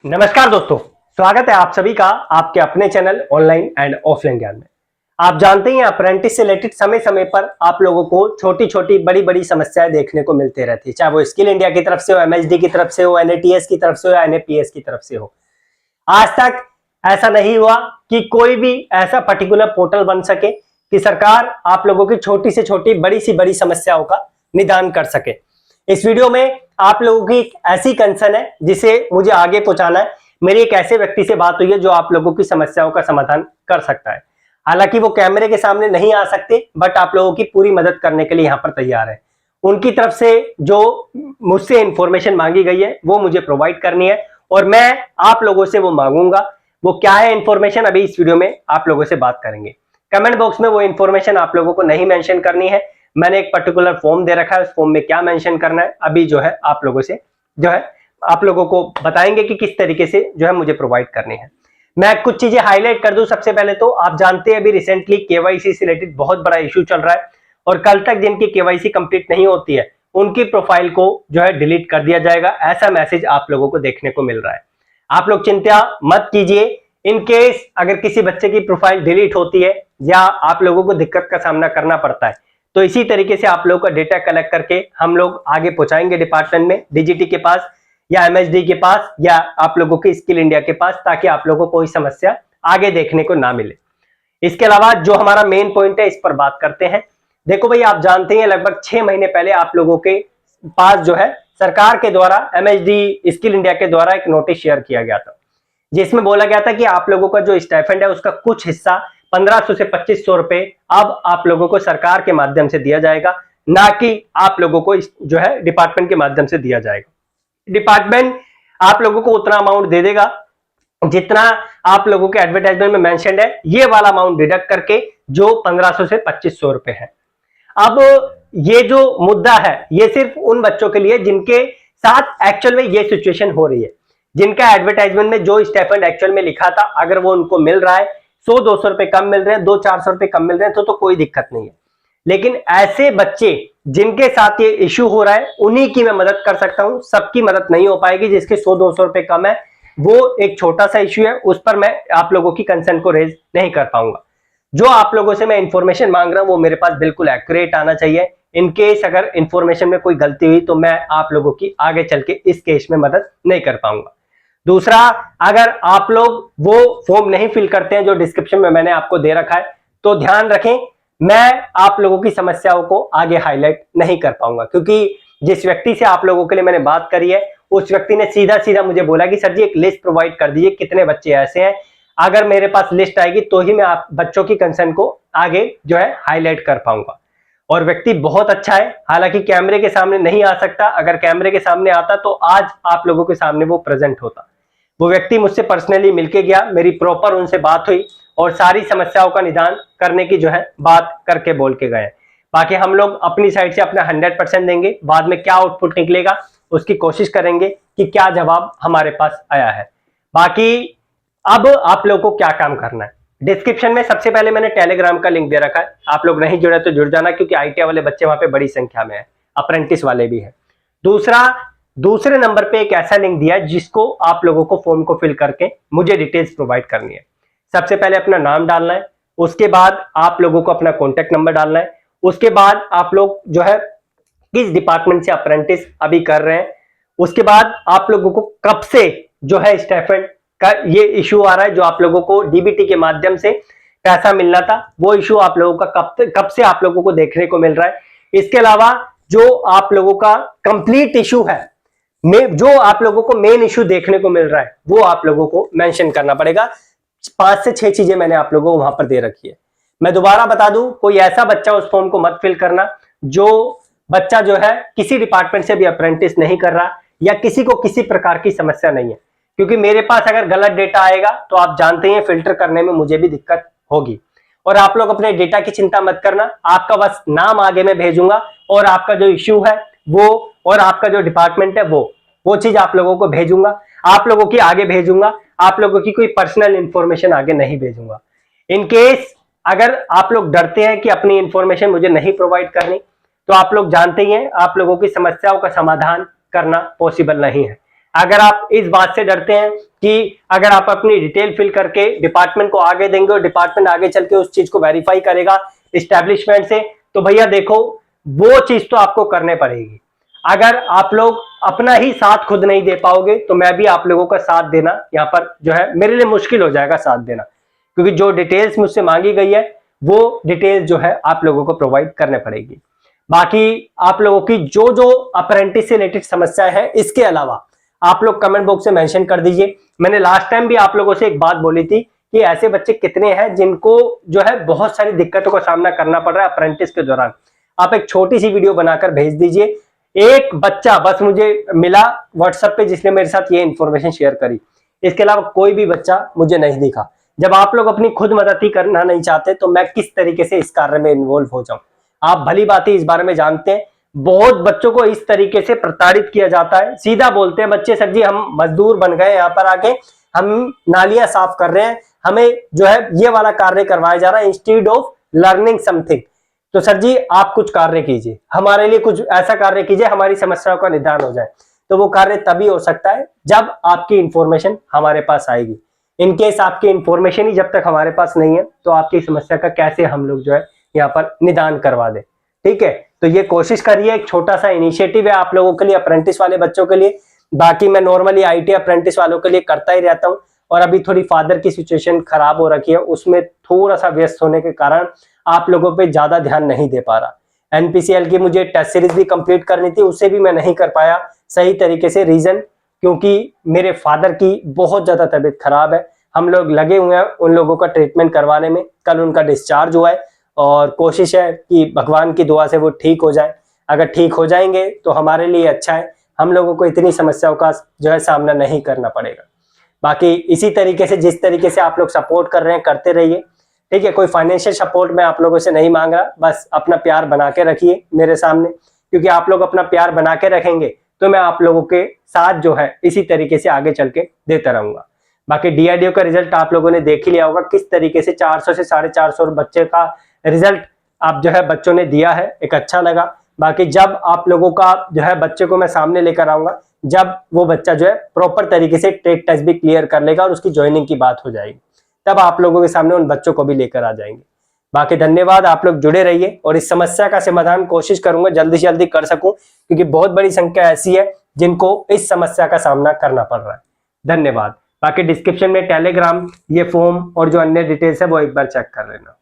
नमस्कार दोस्तों, स्वागत है आप सभी का आपके अपने चैनल ऑनलाइन एंड ऑफलाइन ज्ञान में। आप जानते हैं अप्रेंटिस से रिलेटेड समय समय पर आप लोगों को छोटी छोटी बड़ी बड़ी समस्याएं देखने को मिलते रहती है, चाहे वो स्किल इंडिया की तरफ से हो, एमएचडी की तरफ से हो, एनएटीएस की तरफ से हो या एनएपीएस की तरफ से हो। आज तक ऐसा नहीं हुआ कि कोई भी ऐसा पर्टिकुलर पोर्टल बन सके कि सरकार आप लोगों की छोटी से छोटी बड़ी सी बड़ी समस्याओं का निदान कर सके। इस वीडियो में आप लोगों की एक ऐसी कंसर्न है जिसे मुझे आगे पहुंचाना है। मेरी एक ऐसे व्यक्ति से बात हुई है जो आप लोगों की समस्याओं का समाधान कर सकता है। हालांकि वो कैमरे के सामने नहीं आ सकते, बट आप लोगों की पूरी मदद करने के लिए यहाँ पर तैयार है। उनकी तरफ से जो मुझसे इंफॉर्मेशन मांगी गई है वो मुझे प्रोवाइड करनी है और मैं आप लोगों से वो मांगूंगा। वो क्या है इंफॉर्मेशन, अभी इस वीडियो में आप लोगों से बात करेंगे। कमेंट बॉक्स में वो इंफॉर्मेशन आप लोगों को नहीं मेंशन करनी है। मैंने एक पर्टिकुलर फॉर्म दे रखा है, उस फॉर्म में क्या मेंशन करना है अभी जो है आप लोगों से जो है आप लोगों को बताएंगे कि किस तरीके से जो है मुझे प्रोवाइड करनी है। मैं कुछ चीजें हाईलाइट कर दूं। सबसे पहले तो आप जानते हैं अभी रिसेंटली केवाईसी से रिलेटेड बहुत बड़ा इशू चल रहा है और कल तक जिनकी केवाईसी कंप्लीट नहीं होती है उनकी प्रोफाइल को जो है डिलीट कर दिया जाएगा, ऐसा मैसेज आप लोगों को देखने को मिल रहा है। आप लोग चिंता मत कीजिए। इन केस अगर किसी बच्चे की प्रोफाइल डिलीट होती है या आप लोगों को दिक्कत का सामना करना पड़ता है तो इसी तरीके से आप लोगों का डेटा कलेक्ट करके हम लोग आगे पहुंचाएंगे डिपार्टमेंट में, डीजीटी के पास या एमएचडी के पास या आप लोगों के स्किल इंडिया के पास, ताकि आप लोगों को कोई समस्या आगे देखने को ना मिले। इसके अलावा जो हमारा मेन पॉइंट है इस पर बात करते हैं। देखो भाई, आप जानते हैं लगभग 6 महीने पहले आप लोगों के पास जो है सरकार के द्वारा एमएचडी स्किल इंडिया के द्वारा एक नोटिस शेयर किया गया था जिसमें बोला गया था कि आप लोगों का जो स्टाइपेंड है उसका कुछ हिस्सा 1500 से 2500 रुपए अब आप लोगों को सरकार के माध्यम से दिया जाएगा, ना कि आप लोगों को जो है डिपार्टमेंट के माध्यम से दिया जाएगा। डिपार्टमेंट आप लोगों को उतना अमाउंट दे देगा जितना आप लोगों के एडवर्टाइजमेंट में मेंशन्ड है, ये वाला अमाउंट डिडक्ट करके जो 1500 से 2500 रुपए है। अब ये जो मुद्दा है ये सिर्फ उन बच्चों के लिए जिनके साथ एक्चुअल में ये सिचुएशन हो रही है, जिनका एडवर्टाइजमेंट में जो स्टाइपेंड एक्चुअल में लिखा था अगर वो उनको मिल रहा है, 100-200 रुपए कम मिल रहे हैं, 200-400 रुपए कम मिल रहे हैं तो कोई दिक्कत नहीं है। लेकिन ऐसे बच्चे जिनके साथ ये इश्यू हो रहा है उन्हीं की मैं मदद कर सकता हूं, सबकी मदद नहीं हो पाएगी। जिसके 100-200 रुपए कम है वो एक छोटा सा इश्यू है, उस पर मैं आप लोगों की कंसर्न को रेज नहीं कर पाऊंगा। जो आप लोगों से मैं इंफॉर्मेशन मांग रहा हूं वो मेरे पास बिल्कुल एक्यूरेट आना चाहिए। इनकेस अगर इंफॉर्मेशन में कोई गलती हुई तो मैं आप लोगों की आगे चल के इस केस में मदद नहीं कर पाऊंगा। दूसरा, अगर आप लोग वो फॉर्म नहीं फिल करते हैं जो डिस्क्रिप्शन में मैंने आपको दे रखा है तो ध्यान रखें, मैं आप लोगों की समस्याओं को आगे हाईलाइट नहीं कर पाऊंगा, क्योंकि जिस व्यक्ति से आप लोगों के लिए मैंने बात करी है उस व्यक्ति ने सीधा सीधा मुझे बोला कि सर जी एक लिस्ट प्रोवाइड कर दीजिए कितने बच्चे ऐसे हैं, अगर मेरे पास लिस्ट आएगी तो ही मैं आप बच्चों की कंसर्न को आगे जो है हाईलाइट कर पाऊंगा। और व्यक्ति बहुत अच्छा है, हालांकि कैमरे के सामने नहीं आ सकता, अगर कैमरे के सामने आता तो आज आप लोगों के सामने वो प्रेजेंट होता। वो व्यक्ति मुझसे पर्सनली मिलके गया, मेरी प्रॉपर उनसे बात हुई और सारी समस्याओं का निदान करने की जो है बात करके बोल के गए। बाकी हम लोग अपनी साइड से अपना 100% देंगे, बाद में क्या आउटपुट निकलेगा उसकी कोशिश करेंगे कि क्या जवाब हमारे पास आया है। बाकी अब आप लोगों को क्या काम करना है, डिस्क्रिप्शन में सबसे पहले मैंने टेलीग्राम का लिंक दे रखा है, आप लोग नहीं जुड़े तो जुड़ जाना, क्योंकि आईटीआई वाले बच्चे वहां पे बड़ी संख्या में है, अप्रेंटिस वाले भी है। दूसरे नंबर पे एक ऐसा लिंक दिया है जिसको आप लोगों को फॉर्म को फिल करके मुझे डिटेल्स प्रोवाइड करनी है। सबसे पहले अपना नाम डालना है, उसके बाद आप लोगों को अपना कॉन्टेक्ट नंबर डालना है, उसके बाद आप लोग जो है किस डिपार्टमेंट से अप्रेंटिस अभी कर रहे हैं, उसके बाद आप लोगों को कब से जो है स्टाइपेंड का ये इशू आ रहा है, जो आप लोगों को डीबीटी के माध्यम से पैसा मिलना था वो इशू आप लोगों का कब से आप लोगों को देखने को मिल रहा है। इसके अलावा जो आप लोगों का कंप्लीट इशू है, जो आप लोगों को मेन इशू देखने को मिल रहा है वो आप लोगों को मेंशन करना पड़ेगा। 5 से 6 चीजें मैंने आप लोगों को वहां पर दे रखी है। मैं दोबारा बता दूं, कोई ऐसा बच्चा उस फॉर्म को मत फिल करना जो बच्चा जो है किसी डिपार्टमेंट से भी अप्रेंटिस नहीं कर रहा या किसी को किसी प्रकार की समस्या नहीं है, क्योंकि मेरे पास अगर गलत डेटा आएगा तो आप जानते हैं फिल्टर करने में मुझे भी दिक्कत होगी। और आप लोग अपने डेटा की चिंता मत करना, आपका बस नाम आगे मैं भेजूंगा और आपका जो इश्यू है वो और आपका जो डिपार्टमेंट है वो चीज आप लोगों को भेजूंगा, आप लोगों की आगे भेजूंगा, आप लोगों की कोई पर्सनल इंफॉर्मेशन आगे नहीं भेजूंगा। इन केस अगर आप लोग डरते हैं कि अपनी इंफॉर्मेशन मुझे नहीं प्रोवाइड करनी तो आप लोग जानते ही हैं आप लोगों की समस्याओं का समाधान करना पॉसिबल नहीं है। अगर आप इस बात से डरते हैं कि अगर आप अपनी डिटेल फिल करके डिपार्टमेंट को आगे देंगे और डिपार्टमेंट आगे चल के उस चीज को वेरीफाई करेगा इस्टेब्लिशमेंट से, तो भैया देखो वो चीज तो आपको करने पड़ेगी। अगर आप लोग अपना ही साथ खुद नहीं दे पाओगे तो मैं भी आप लोगों का साथ देना यहाँ पर जो है मेरे लिए मुश्किल हो जाएगा साथ देना, क्योंकि जो डिटेल्स मुझसे मांगी गई है वो डिटेल्स जो है आप लोगों को प्रोवाइड करने पड़ेगी। बाकी आप लोगों की जो जो अप्रेंटिस से रिलेटेड समस्या है इसके अलावा आप लोग कमेंट बॉक्स में मेंशन कर दीजिए। मैंने लास्ट टाइम भी आप लोगों से एक बात बोली थी कि ऐसे बच्चे कितने हैं जिनको जो है बहुत सारी दिक्कतों का सामना करना पड़ रहा है अप्रेंटिस के दौरान। आप एक छोटी सी वीडियो बनाकर भेज दीजिए। एक बच्चा बस मुझे मिला व्हाट्सएप पे जिसने मेरे साथ ये इंफॉर्मेशन शेयर करी, इसके अलावा कोई भी बच्चा मुझे नहीं दिखा। जब आप लोग अपनी खुद मदद ही करना नहीं चाहते तो मैं किस तरीके से इस कार्य में इन्वॉल्व हो जाऊं। आप भली बात इस बारे में जानते हैं, बहुत बच्चों को इस तरीके से प्रताड़ित किया जाता है। सीधा बोलते हैं बच्चे, सर जी हम मजदूर बन गए, यहाँ पर आके हम नालियां साफ कर रहे हैं, हमें जो है ये वाला कार्य करवाया जा रहा है इंस्टीड ऑफ लर्निंग समथिंग। तो सर जी आप कुछ कार्य कीजिए, हमारे लिए कुछ ऐसा कार्य कीजिए हमारी समस्याओं का निदान हो जाए। तो वो कार्य तभी हो सकता है जब आपकी इंफॉर्मेशन हमारे पास आएगी। इनकेस आपकी इंफॉर्मेशन ही जब तक हमारे पास नहीं है तो आपकी समस्या का कैसे हम लोग जो है यहाँ पर निदान करवा दें। ठीक है, तो ये कोशिश करिए, एक छोटा सा इनिशिएटिव है आप लोगों के लिए, अप्रेंटिस वाले बच्चों के लिए। बाकी मैं नॉर्मली आईटी अप्रेंटिस वालों के लिए करता ही रहता हूँ, और अभी थोड़ी फादर की सिचुएशन खराब हो रखी है, उसमें थोड़ा सा व्यस्त होने के कारण आप लोगों पे ज्यादा ध्यान नहीं दे पा रहा। एनपीसीएल की मुझे टेस्ट सीरीज भी कंप्लीट करनी थी, उससे भी मैं नहीं कर पाया सही तरीके से। रीजन क्योंकि मेरे फादर की बहुत ज्यादा तबीयत खराब है, हम लोग लगे हुए हैं उन लोगों का ट्रीटमेंट करवाने में। कल उनका डिस्चार्ज हुआ है और कोशिश है कि भगवान की दुआ से वो ठीक हो जाए। अगर ठीक हो जाएंगे तो हमारे लिए अच्छा है, हम लोगों को इतनी समस्याओं का जो है सामना नहीं करना पड़ेगा। बाकी इसी तरीके से जिस तरीके से आप लोग सपोर्ट कर रहे हैं करते रहिए। ठीक है, कोई फाइनेंशियल सपोर्ट मैं आप लोगों से नहीं मांग रहा, बस अपना प्यार बना के रखिए मेरे सामने, क्योंकि आप लोग अपना प्यार बना के रखेंगे तो मैं आप लोगों के साथ जो है इसी तरीके से आगे चल के देता रहूंगा। बाकी डीआरडीओ का रिजल्ट आप लोगों ने देख ही लिया होगा, किस तरीके से 400 से 450 बच्चे का रिजल्ट आप जो है बच्चों ने दिया है, एक अच्छा लगा। बाकी जब आप लोगों का जो है बच्चे को मैं सामने लेकर आऊंगा, जब वो बच्चा जो है प्रॉपर तरीके से टेट टेस्ट भी क्लियर कर लेगा और उसकी ज्वाइनिंग की बात हो जाएगी, तब आप लोगों के सामने उन बच्चों को भी लेकर आ जाएंगे। बाकी धन्यवाद, आप लोग जुड़े रहिए और इस समस्या का समाधान कोशिश करूंगा जल्दी से जल्दी कर सकूं, क्योंकि बहुत बड़ी संख्या ऐसी है जिनको इस समस्या का सामना करना पड़ रहा है। धन्यवाद। बाकी डिस्क्रिप्शन में टेलीग्राम, ये फॉर्म और जो अन्य डिटेल्स है वो एक बार चेक कर लेना।